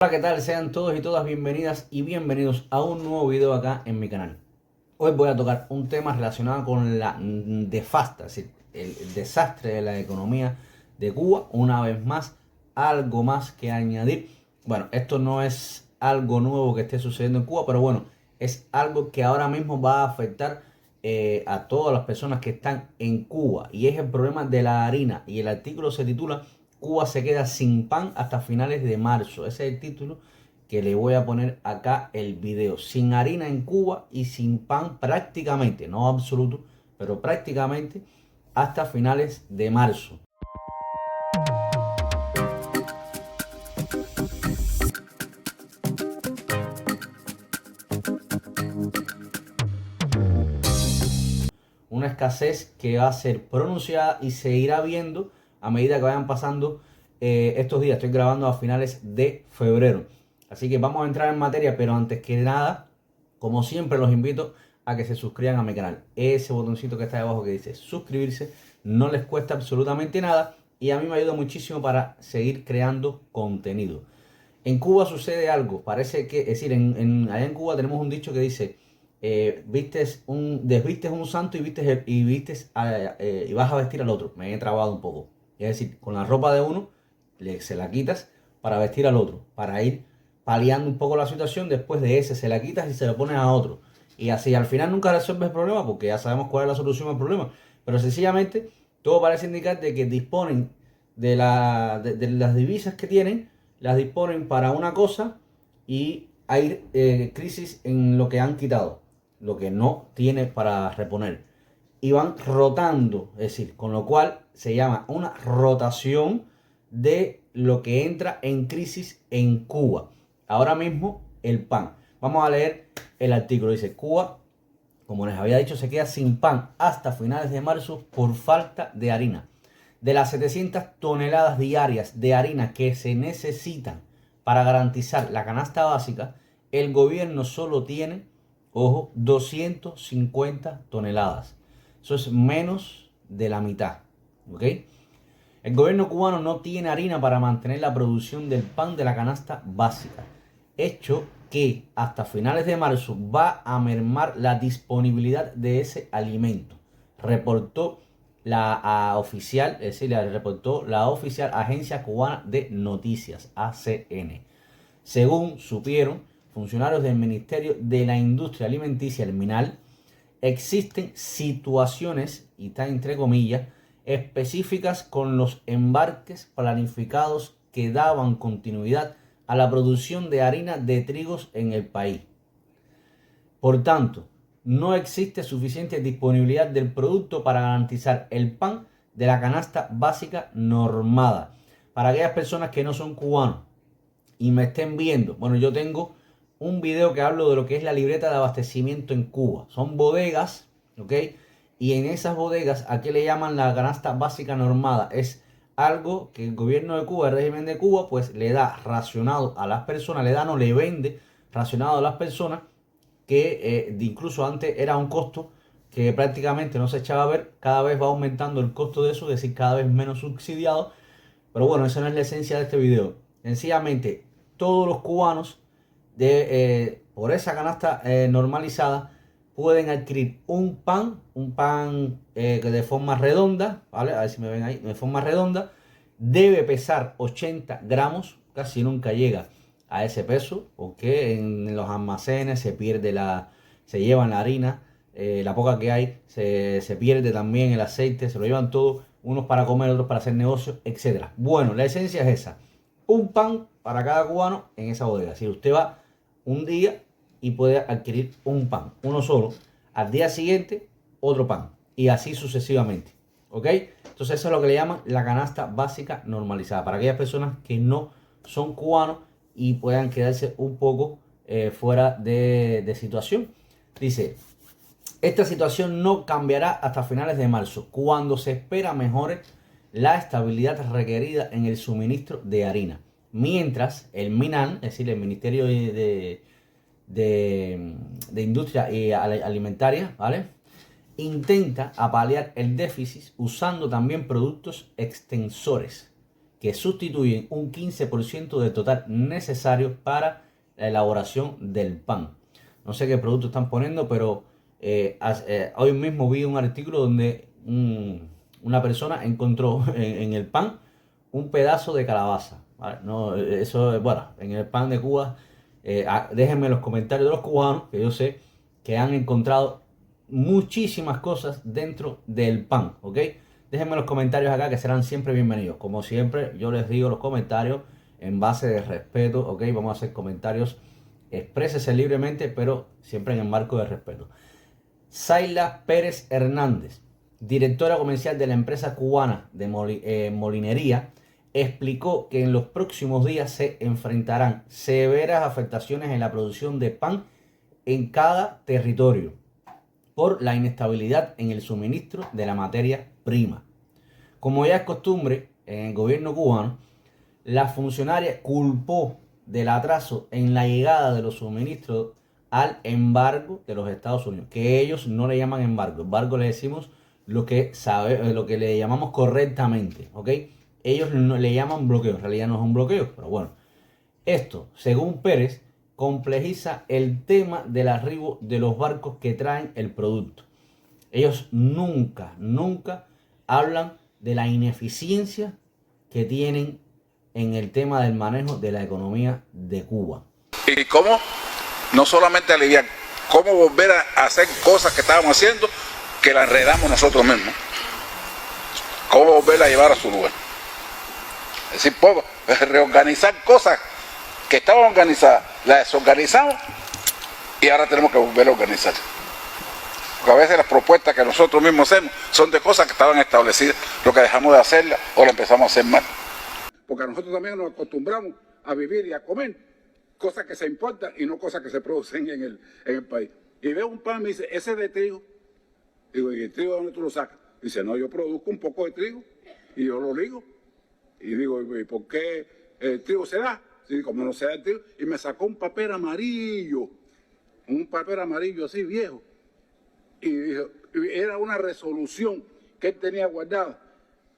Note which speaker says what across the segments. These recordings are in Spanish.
Speaker 1: Hola, ¿qué tal? Sean todos y todas bienvenidas y bienvenidos a un nuevo video acá en mi canal. Hoy voy a tocar un tema relacionado con la nefasta, es decir, el desastre de la economía de Cuba. Una vez más, algo más que añadir. Bueno, esto no es algo nuevo que esté sucediendo en Cuba, pero bueno, es algo que ahora mismo va a afectar a todas las personas que están en Cuba. Y es el problema de la harina. Y el artículo se titula Cuba se queda sin pan hasta finales de marzo. Ese es el título que le voy a poner acá el video. Sin harina en Cuba y sin pan prácticamente, no absoluto, pero prácticamente hasta finales de marzo. Una escasez que va a ser pronunciada y se irá viendo a medida que vayan pasando estos días. Estoy grabando a finales de febrero. Así que vamos a entrar en materia, pero antes que nada, como siempre, los invito a que se suscriban a mi canal. Ese botoncito que está abajo que dice suscribirse no les cuesta absolutamente nada y a mí me ayuda muchísimo para seguir creando contenido. En Cuba sucede algo, parece que, es decir, allá en Cuba tenemos un dicho que dice, desvistes un santo y vas a vestir al otro. Me he trabado un poco. Es decir, con la ropa de uno se la quitas para vestir al otro, para ir paliando un poco la situación. Después de ese se la quitas y se lo pones a otro. Y así al final nunca resuelves el problema porque ya sabemos cuál es la solución al problema. Pero sencillamente todo parece indicar de que disponen de las divisas que tienen, las disponen para una cosa y hay crisis en lo que han quitado, lo que no tiene para reponer. Y van rotando, es decir, con lo cual se llama una rotación de lo que entra en crisis en Cuba. Ahora mismo el pan. Vamos a leer el artículo. Dice, Cuba, como les había dicho, se queda sin pan hasta finales de marzo por falta de harina. De las 700 toneladas diarias de harina que se necesitan para garantizar la canasta básica, el gobierno solo tiene, ojo, 250 toneladas. Eso es menos de la mitad. ¿Ok? El gobierno cubano no tiene harina para mantener la producción del pan de la canasta básica, hecho que hasta finales de marzo va a mermar la disponibilidad de ese alimento, reportó oficial, es decir, reportó la oficial Agencia Cubana de Noticias, ACN. Según supieron funcionarios del Ministerio de la Industria Alimenticia, el MINAL, existen situaciones, y está entre comillas, específicas con los embarques planificados que daban continuidad a la producción de harina de trigos en el país. Por tanto, no existe suficiente disponibilidad del producto para garantizar el pan de la canasta básica normada. Para aquellas personas que no son cubanos y me estén viendo, bueno, yo tengo un video que hablo de lo que es la libreta de abastecimiento en Cuba. Son bodegas, ¿ok? Y en esas bodegas, ¿a qué le llaman la canasta básica normada? Es algo que el gobierno de Cuba, el régimen de Cuba, pues le da racionado a las personas, le vende racionado a las personas, que incluso antes era un costo que prácticamente no se echaba a ver. Cada vez va aumentando el costo de eso, es decir, cada vez menos subsidiado. Pero bueno, esa no es la esencia de este video. Sencillamente, todos los cubanos por esa canasta normalizada pueden adquirir un pan que de forma redonda, ¿vale? A ver si me ven ahí, de forma redonda, debe pesar 80 gramos, casi nunca llega a ese peso, porque en los almacenes se llevan la harina, la poca que hay, se pierde también el aceite, se lo llevan todo, unos para comer, otros para hacer negocios, etcétera. Bueno, la esencia es esa, un pan para cada cubano en esa bodega. Si usted va un día y puede adquirir un pan, uno solo, al día siguiente otro pan y así sucesivamente, ¿ok? Entonces eso es lo que le llaman la canasta básica normalizada, para aquellas personas que no son cubanos y puedan quedarse un poco fuera de situación. Dice, esta situación no cambiará hasta finales de marzo, cuando se espera mejore la estabilidad requerida en el suministro de harina. Mientras el MINAN, es decir, el Ministerio de Industria Alimentaria, ¿vale?, intenta paliar el déficit usando también productos extensores que sustituyen un 15% del total necesario para la elaboración del pan. No sé qué producto están poniendo, pero hoy mismo vi un artículo donde una persona encontró en el pan un pedazo de calabaza. ¿Vale? No, eso, bueno, en el pan de Cuba, déjenme en los comentarios de los cubanos, que yo sé que han encontrado muchísimas cosas dentro del pan, ¿ok? Déjenme los comentarios acá, que serán siempre bienvenidos. Como siempre, yo les digo los comentarios en base de respeto, ¿ok? Vamos a hacer comentarios, exprésese libremente, pero siempre en el marco de respeto. Zayla Pérez Hernández, directora comercial de la empresa cubana de molinería, explicó que en los próximos días se enfrentarán severas afectaciones en la producción de pan en cada territorio por la inestabilidad en el suministro de la materia prima. Como ya es costumbre en el gobierno cubano, la funcionaria culpó del atraso en la llegada de los suministros al embargo de los Estados Unidos, que ellos no le llaman embargo le decimos lo que le llamamos correctamente, ¿ok? Ellos no le llaman bloqueo, en realidad no es un bloqueo, pero bueno. Esto, según Pérez, complejiza el tema del arribo de los barcos que traen el producto. Ellos nunca hablan de la ineficiencia que tienen en el tema del manejo de la economía de Cuba.
Speaker 2: Y cómo no solamente aliviar, cómo volver a hacer cosas que estábamos haciendo que las enredamos nosotros mismos. Cómo volverla a llevar a su lugar. Es decir, reorganizar cosas que estaban organizadas, las desorganizamos y ahora tenemos que volver a organizar. Porque a veces las propuestas que nosotros mismos hacemos son de cosas que estaban establecidas, lo que dejamos de hacerlas o lo empezamos a hacer mal. Porque nosotros también nos acostumbramos a vivir y a comer cosas que se importan y no cosas que se producen en el país. Y veo un pan y me dice, ese es de trigo. Digo, ¿y el trigo de dónde tú lo sacas? Dice, no, yo produzco un poco de trigo y yo lo ligo. Y digo, ¿y por qué el trigo se da? Sí, como no se da el trigo. Y me sacó un papel amarillo así viejo. Y dijo, era una resolución que él tenía guardada,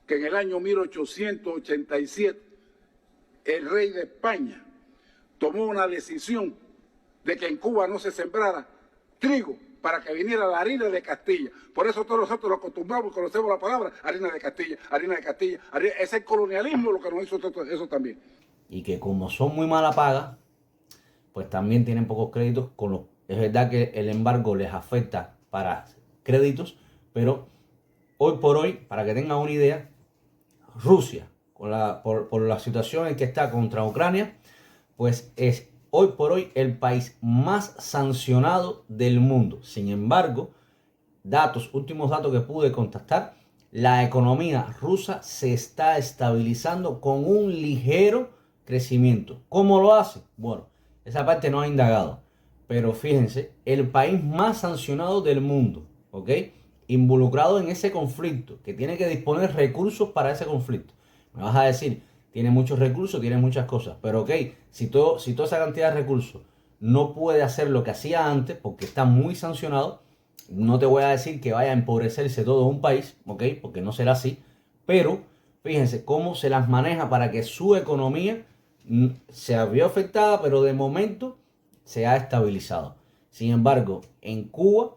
Speaker 2: que en el año 1887 el rey de España tomó una decisión de que en Cuba no se sembrara trigo para que viniera la harina de Castilla. Por eso todos nosotros lo acostumbramos, conocemos la palabra harina de Castilla, harina de Castilla. Es el colonialismo lo que nos hizo eso también.
Speaker 1: Y que como son muy mala paga, pues también tienen pocos créditos. Es verdad que el embargo les afecta para créditos, pero hoy por hoy, para que tengan una idea, Rusia, por la situación en que está contra Ucrania, pues es hoy por hoy el país más sancionado del mundo. Sin embargo, últimos datos que pude contactar, la economía rusa se está estabilizando con un ligero crecimiento. ¿Cómo lo hace? Bueno, esa parte no ha indagado. Pero fíjense, el país más sancionado del mundo, ¿ok? Involucrado en ese conflicto, que tiene que disponer recursos para ese conflicto. Me vas a decir, tiene muchos recursos, tiene muchas cosas. Pero ok, si toda esa cantidad de recursos no puede hacer lo que hacía antes, porque está muy sancionado, no te voy a decir que vaya a empobrecerse todo un país, ¿ok? Porque no será así. Pero fíjense cómo se las maneja para que su economía se vio afectada, pero de momento se ha estabilizado. Sin embargo, en Cuba,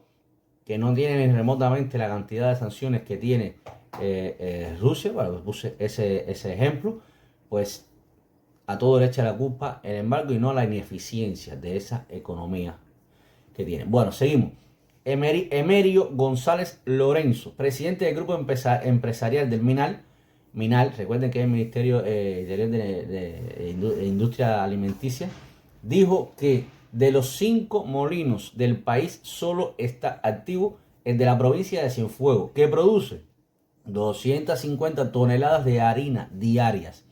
Speaker 1: que no tiene ni remotamente la cantidad de sanciones que tiene Rusia, bueno, puse ese ejemplo, pues a todo le echa la culpa el embargo y no la ineficiencia de esa economía que tiene. Bueno, seguimos. Emerio González Lorenzo, presidente del grupo empresarial del MINAL, recuerden que es el Ministerio de Industria Alimenticia, dijo que de los 5 molinos del país solo está activo el de la provincia de Cienfuegos, que produce 250 toneladas de harina diarias.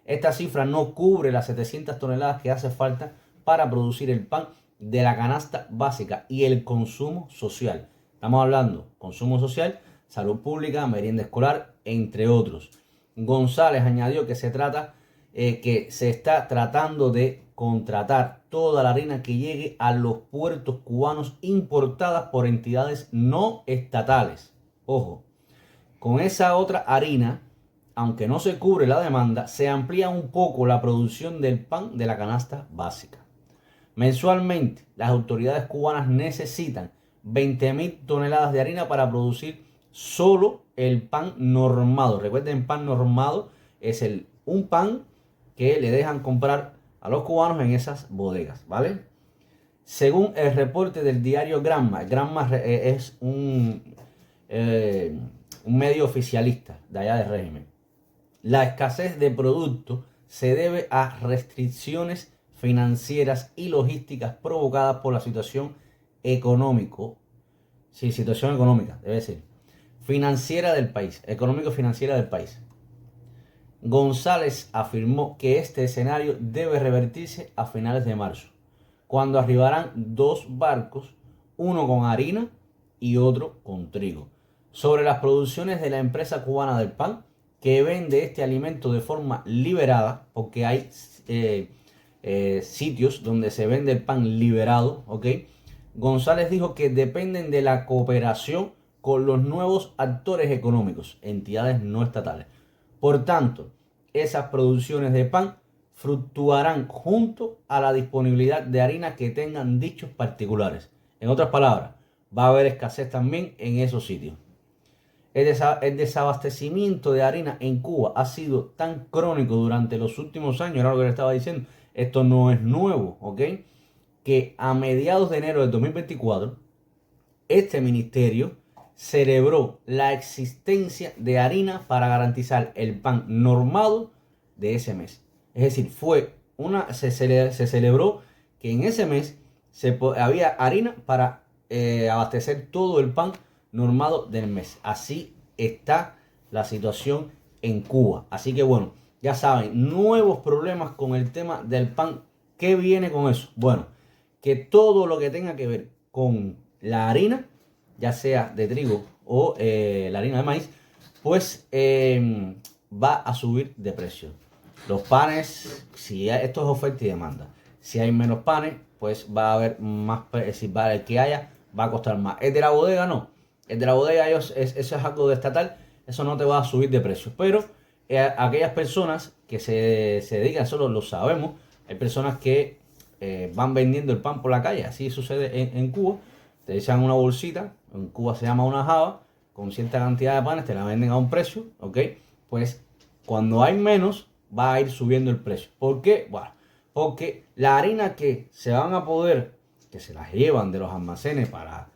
Speaker 1: Esta cifra no cubre las 700 toneladas que hace falta para producir el pan de la canasta básica y el consumo social. Estamos hablando consumo social, salud pública, merienda escolar, entre otros. González añadió que se está tratando de contratar toda la harina que llegue a los puertos cubanos importadas por entidades no estatales. Ojo, con esa otra harina aunque no se cubre la demanda, se amplía un poco la producción del pan de la canasta básica. Mensualmente, las autoridades cubanas necesitan 20.000 toneladas de harina para producir solo el pan normado. Recuerden, pan normado es un pan que le dejan comprar a los cubanos en esas bodegas, ¿vale? Según el reporte del diario Granma, Granma es un medio oficialista de allá del régimen. La escasez de productos se debe a restricciones financieras y logísticas provocadas por la situación situación económica, debe ser, financiera del país, económico-financiera del país. González afirmó que este escenario debe revertirse a finales de marzo, cuando arribarán 2 barcos, uno con harina y otro con trigo. Sobre las producciones de la empresa cubana del pan, que vende este alimento de forma liberada, porque hay sitios donde se vende el pan liberado, ¿ok? González dijo que dependen de la cooperación con los nuevos actores económicos, entidades no estatales. Por tanto, esas producciones de pan fluctuarán junto a la disponibilidad de harina que tengan dichos particulares. En otras palabras, va a haber escasez también en esos sitios. El desabastecimiento de harina en Cuba ha sido tan crónico durante los últimos años, era lo que le estaba diciendo, esto no es nuevo, ¿ok? Que a mediados de enero de 2024, este ministerio celebró la existencia de harina para garantizar el pan normado de ese mes. Es decir, se celebró que en ese mes había harina para abastecer todo el pan normado del mes. Así está la situación en Cuba. Así que bueno, ya saben, nuevos problemas con el tema del pan. ¿Qué viene con eso? Bueno, que todo lo que tenga que ver con la harina, ya sea de trigo o la harina de maíz, pues va a subir de precio. Los panes, esto es oferta y demanda. Si hay menos panes, pues va a haber más, el que haya va a costar más. El de la bodega no. El de la bodega eso es algo de estatal, eso no te va a subir de precio. Pero aquellas personas que se dedican, solo lo sabemos, hay personas que van vendiendo el pan por la calle, así sucede en Cuba. Te echan una bolsita, en Cuba se llama una java, con cierta cantidad de panes, te la venden a un precio, ¿ok? Pues cuando hay menos, va a ir subiendo el precio. ¿Por qué? Bueno, porque la harina que se van a poder, que se las llevan de los almacenes para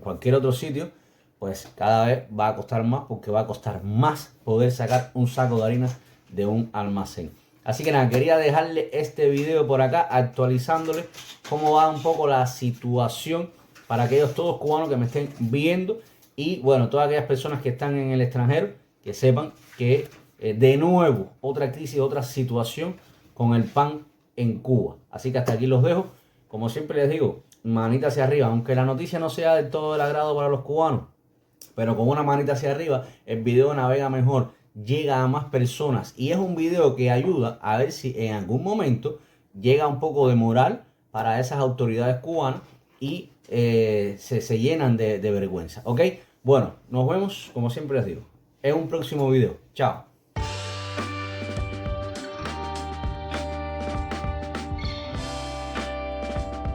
Speaker 1: cualquier otro sitio, pues cada vez va a costar más, porque va a costar más poder sacar un saco de harina de un almacén. Así que nada, quería dejarle este video por acá actualizándole cómo va un poco la situación para aquellos todos cubanos que me estén viendo, y bueno, todas aquellas personas que están en el extranjero, que sepan que de nuevo otra crisis, otra situación con el pan en Cuba. Así que hasta aquí los dejo. Como siempre les digo, manita hacia arriba, aunque la noticia no sea del todo del agrado para los cubanos, pero con una manita hacia arriba el video navega mejor, llega a más personas, y es un video que ayuda a ver si en algún momento llega un poco de moral para esas autoridades cubanas y se llenan de vergüenza, ¿ok? Bueno, nos vemos, como siempre les digo, en un próximo video. Chao.